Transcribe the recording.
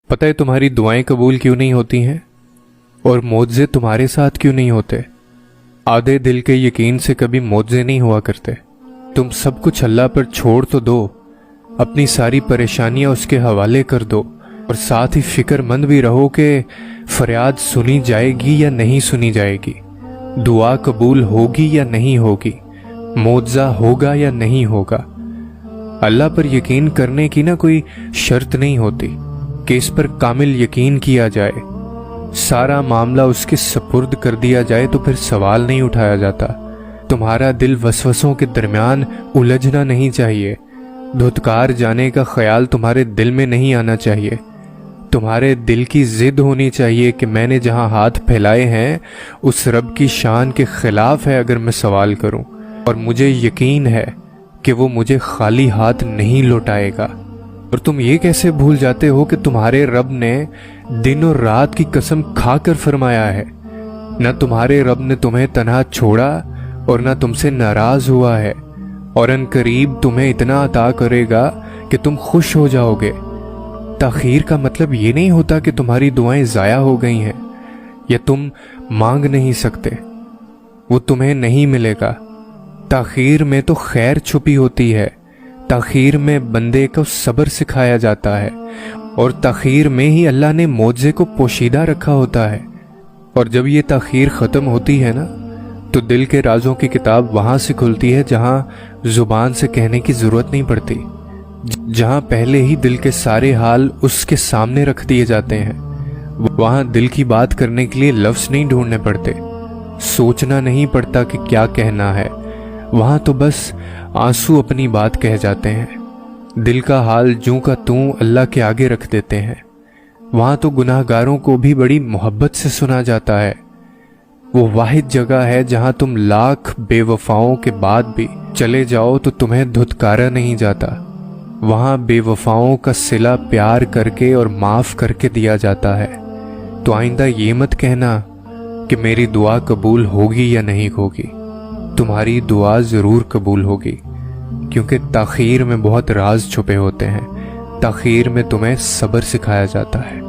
پتہ ہے تمہاری دعائیں قبول کیوں نہیں ہوتی ہیں اور معجزے تمہارے ساتھ کیوں نہیں ہوتے؟ آدھے دل کے یقین سے کبھی معجزے نہیں ہوا کرتے۔ تم سب کچھ اللہ پر چھوڑ تو دو، اپنی ساری پریشانیاں اس کے حوالے کر دو، اور ساتھ ہی فکر مند بھی رہو کہ فریاد سنی جائے گی یا نہیں سنی جائے گی، دعا قبول ہوگی یا نہیں ہوگی، معجزہ ہوگا یا نہیں ہوگا۔ اللہ پر یقین کرنے کی نہ کوئی شرط نہیں ہوتی کہ اس پر کامل یقین کیا جائے، سارا معاملہ اس کے سپرد کر دیا جائے تو پھر سوال نہیں اٹھایا جاتا۔ تمہارا دل وسوسوں کے درمیان الجھنا نہیں چاہیے، دھتکار جانے کا خیال تمہارے دل میں نہیں آنا چاہیے۔ تمہارے دل کی ضد ہونی چاہیے کہ میں نے جہاں ہاتھ پھیلائے ہیں اس رب کی شان کے خلاف ہے اگر میں سوال کروں، اور مجھے یقین ہے کہ وہ مجھے خالی ہاتھ نہیں لوٹائے گا۔ اور تم یہ کیسے بھول جاتے ہو کہ تمہارے رب نے دن اور رات کی قسم کھا کر فرمایا ہے، نہ تمہارے رب نے تمہیں تنہا چھوڑا اور نہ تم سے ناراض ہوا ہے، اور ان قریب تمہیں اتنا عطا کرے گا کہ تم خوش ہو جاؤ گے۔ تاخیر کا مطلب یہ نہیں ہوتا کہ تمہاری دعائیں ضائع ہو گئی ہیں یا تم مانگ نہیں سکتے، وہ تمہیں نہیں ملے گا۔ تاخیر میں تو خیر چھپی ہوتی ہے، تاخیر میں بندے کو صبر سکھایا جاتا ہے، اور تاخیر میں ہی اللہ نے معجزے کو پوشیدہ رکھا ہوتا ہے۔ اور جب یہ تاخیر ختم ہوتی ہے نا تو دل کے رازوں کی کتاب وہاں سے کھلتی ہے جہاں زبان سے کہنے کی ضرورت نہیں پڑتی، جہاں پہلے ہی دل کے سارے حال اس کے سامنے رکھ دیے جاتے ہیں۔ وہاں دل کی بات کرنے کے لیے لفظ نہیں ڈھونڈنے پڑتے، سوچنا نہیں پڑتا کہ کیا کہنا ہے، وہاں تو بس آنسو اپنی بات کہہ جاتے ہیں، دل کا حال جوں کا توں اللہ کے آگے رکھ دیتے ہیں۔ وہاں تو گناہ گاروں کو بھی بڑی محبت سے سنا جاتا ہے۔ وہ واحد جگہ ہے جہاں تم لاکھ بے وفاؤں کے بعد بھی چلے جاؤ تو تمہیں دھتکارا نہیں جاتا۔ وہاں بے وفاؤں کا صلہ پیار کر کے اور معاف کر کے دیا جاتا ہے۔ تو آئندہ یہ مت کہنا کہ میری دعا قبول ہوگی یا نہیں ہوگی، تمہاری دعا ضرور قبول ہوگی، کیونکہ تاخیر میں بہت راز چھپے ہوتے ہیں، تاخیر میں تمہیں صبر سکھایا جاتا ہے۔